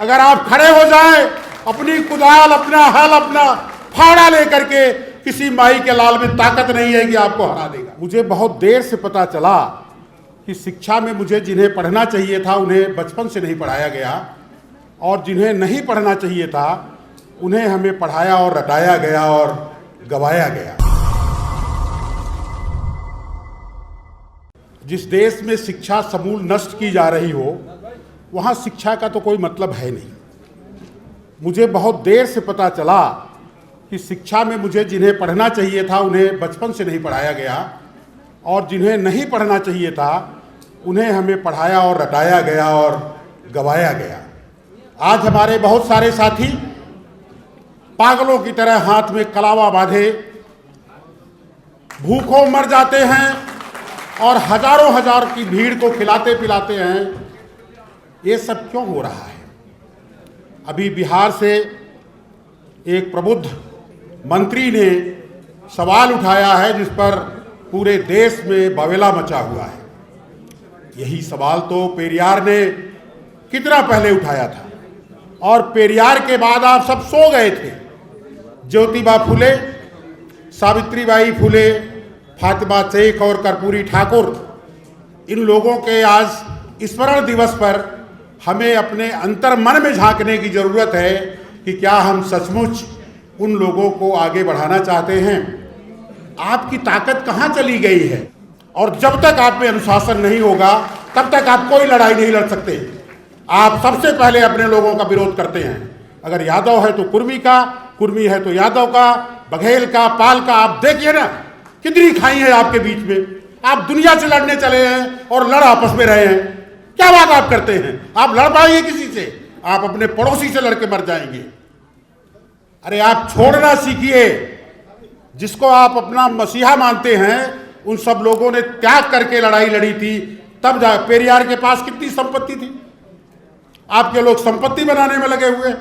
अगर आप खड़े हो जाएं, अपनी कुदाल, अपना हल, अपना फावड़ा लेकर के, किसी माई के लाल में ताकत नहीं है कि आपको हरा देगा। मुझे बहुत देर से पता चला कि शिक्षा में मुझे जिन्हें पढ़ना चाहिए था उन्हें बचपन से नहीं पढ़ाया गया, और जिन्हें नहीं पढ़ना चाहिए था उन्हें हमें पढ़ाया और रटाया गया और गवाया गया। जिस देश में शिक्षा समूल नष्ट की जा रही हो, वहाँ शिक्षा का तो कोई मतलब है नहीं। मुझे बहुत देर से पता चला कि शिक्षा में मुझे जिन्हें पढ़ना चाहिए था उन्हें बचपन से नहीं पढ़ाया गया, और जिन्हें नहीं पढ़ना चाहिए था उन्हें हमें पढ़ाया और रटाया गया और गवाया गया। आज हमारे बहुत सारे साथी पागलों की तरह हाथ में कलावा बांधे भूखों मर जाते हैं और हजारों हजार की भीड़ को खिलाते पिलाते हैं। ये सब क्यों हो रहा है? अभी बिहार से एक प्रबुद्ध मंत्री ने सवाल उठाया है जिस पर पूरे देश में बवेला मचा हुआ है। यही सवाल तो पेरियार ने कितना पहले उठाया था, और पेरियार के बाद आप सब सो गए थे। ज्योतिबा फुले, सावित्रीबाई फुले, फातिमा शेख और कर्पूरी ठाकुर, इन लोगों के आज स्मरण दिवस पर हमें अपने अंतर मन में झांकने की जरूरत है कि क्या हम सचमुच उन लोगों को आगे बढ़ाना चाहते हैं। आपकी ताकत कहाँ चली गई है? और जब तक आप में अनुशासन नहीं होगा तब तक आप कोई लड़ाई नहीं लड़ सकते। आप सबसे पहले अपने लोगों का विरोध करते हैं। अगर यादव है तो कुर्मी का, कुर्मी है तो यादव का, बघेल का, पाल का। आप देखिए ना कितनी खाई है आपके बीच में। आप दुनिया से लड़ने चले हैं और लड़ आपस में रहे हैं। क्या बात आप करते हैं? आप लड़ पाएंगे किसी से? आप अपने पड़ोसी से लड़के मर जाएंगे। अरे आप छोड़ना सीखिए। जिसको आप अपना मसीहा मानते हैं उन सब लोगों ने त्याग करके लड़ाई लड़ी थी, तब जा पेरियार के पास कितनी संपत्ति थी। आपके लोग संपत्ति बनाने में लगे हुए।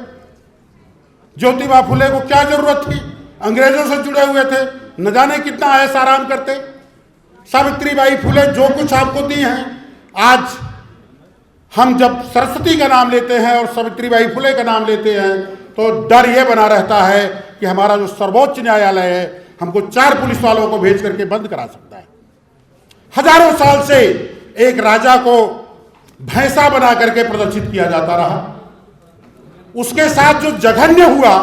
ज्योतिबा फुले को क्या जरूरत थी? अंग्रेजों से जुड़े हुए थे, न जाने कितना ऐसा आराम करते। सावित्रीबाई फुले जो कुछ आपको दी हैं, आज हम जब सरस्वती का नाम लेते हैं और सावित्रीबाई फुले का नाम लेते हैं तो डर यह बना रहता है कि हमारा जो सर्वोच्च न्यायालय है हमको 4 पुलिस वालों को भेज करके बंद करा सकता है। हजारों साल से एक राजा को भैंसा बना करके प्रदर्शित किया जाता रहा। उसके साथ जो जघन्य हुआ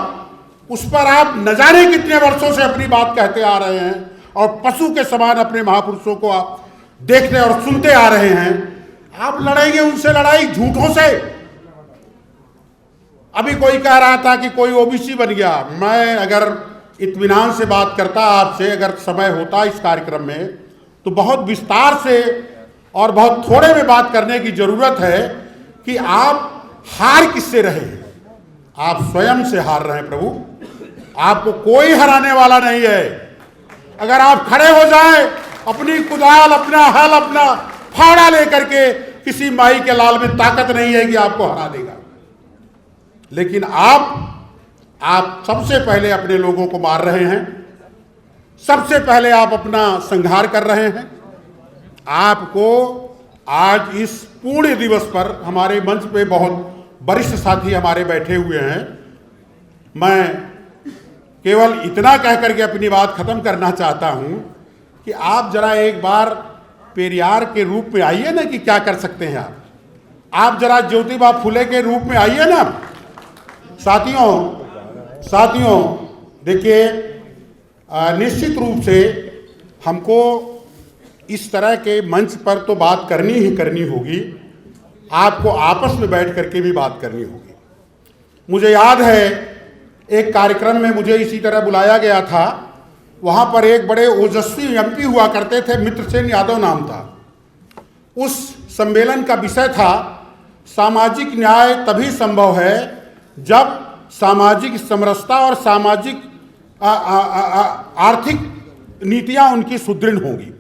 उस पर आप न जाने कितने वर्षों से अपनी बात कहते आ रहे हैं, और पशु के समान अपने महापुरुषों को आप देखते और सुनते आ रहे हैं। आप लड़ेंगे उनसे लड़ाई झूठों से। अभी कोई कह रहा था कि कोई ओबीसी बन गया। मैं अगर इत्मीनान से बात करता आपसे, अगर समय होता इस कार्यक्रम में, तो बहुत विस्तार से और बहुत थोड़े में बात करने की जरूरत है कि आप हार किससे रहे हैं। आप स्वयं से हार रहे हैं प्रभु। आपको कोई हराने वाला नहीं है। अगर आप खड़े हो जाएं, अपनी कुदाल, अपना हल, अपना फावड़ा लेकर के, किसी माई के लाल में ताकत नहीं है कि आपको हरा देगा। लेकिन आप सबसे पहले अपने लोगों को मार रहे हैं। सबसे पहले आप अपना संहार कर रहे हैं। आपको आज इस पुण्य दिवस पर हमारे मंच पे बहुत वरिष्ठ साथी हमारे बैठे हुए हैं। मैं केवल इतना कह करके अपनी बात खत्म करना चाहता हूं कि आप जरा एक बार पेरियार के रूप में आइए ना कि क्या कर सकते हैं आप जरा ज्योतिबा फुले के रूप में आइए ना। साथियों देखिए, निश्चित रूप से हमको इस तरह के मंच पर तो बात करनी ही करनी होगी। आपको आपस में बैठ करके भी बात करनी होगी। मुझे याद है एक कार्यक्रम में मुझे इसी तरह बुलाया गया था। वहाँ पर एक बड़े ओजस्वी एमपी हुआ करते थे, मित्रसेन यादव नाम था। उस सम्मेलन का विषय था सामाजिक न्याय तभी संभव है जब सामाजिक समरसता और सामाजिक आर्थिक नीतियां उनकी सुदृढ़ होंगी।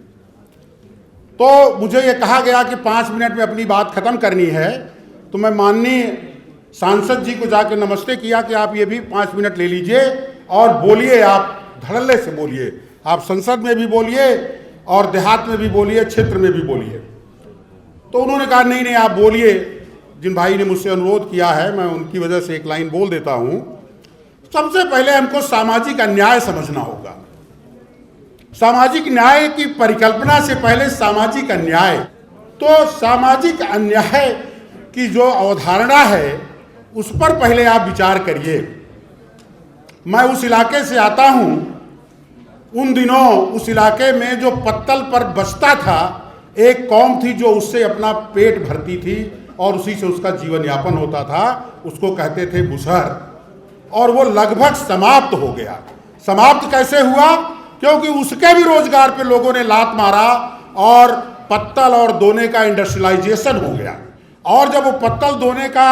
तो मुझे ये कहा गया कि 5 मिनट में अपनी बात खत्म करनी है। तो मैं माननीय सांसद जी को जाकर नमस्ते किया कि आप ये भी 5 मिनट ले लीजिए और बोलिए, आप धड़ल्ले से बोलिए। आप संसद में भी बोलिए और देहात में भी बोलिए, क्षेत्र में भी बोलिए। तो उन्होंने कहा नहीं आप बोलिए। जिन भाई ने मुझसे अनुरोध किया है, मैं उनकी वजह से एक लाइन बोल देता हूं। सबसे पहले हमको सामाजिक अन्याय समझना होगा। सामाजिक न्याय की परिकल्पना से पहले सामाजिक अन्याय, तो सामाजिक अन्याय की जो अवधारणा है उस पर पहले आप विचार करिए। मैं उस इलाके से आता हूं, उन दिनों उस इलाके में जो पत्तल पर बचता था एक कौम थी जो उससे अपना पेट भरती थी और उसी से उसका जीवन यापन होता था, उसको कहते थे बुसहर। और वो लगभग समाप्त हो गया। समाप्त कैसे हुआ? क्योंकि उसके भी रोजगार पे लोगों ने लात मारा और पत्तल और दोने का इंडस्ट्रियलाइजेशन हो गया। और जब वो पत्तल दोने का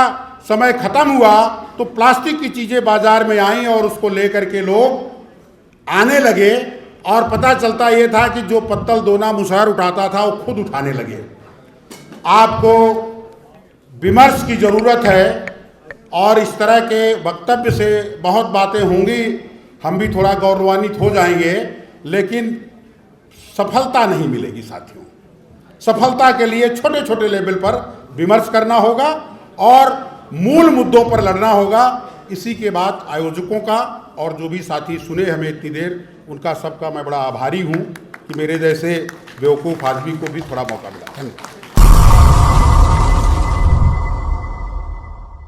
समय खत्म हुआ तो प्लास्टिक की चीजें बाजार में आई और उसको लेकर के लोग आने लगे और पता चलता ये था कि जो पत्तल दोना मुसहर उठाता था वो खुद उठाने लगे। आपको विमर्श की जरूरत है और इस तरह के वक्तव्य से बहुत बातें होंगी, हम भी थोड़ा गौरवान्वित हो जाएंगे, लेकिन सफलता नहीं मिलेगी साथियों। सफलता के लिए छोटे छोटे लेवल पर विमर्श करना होगा और मूल मुद्दों पर लड़ना होगा। इसी के बाद आयोजकों का और जो भी साथी सुने हमें इतनी देर, उनका सबका मैं बड़ा आभारी हूँ कि मेरे जैसे बेवकूफ़ आदमी को भी थोड़ा मौका मिला। धन्यवाद।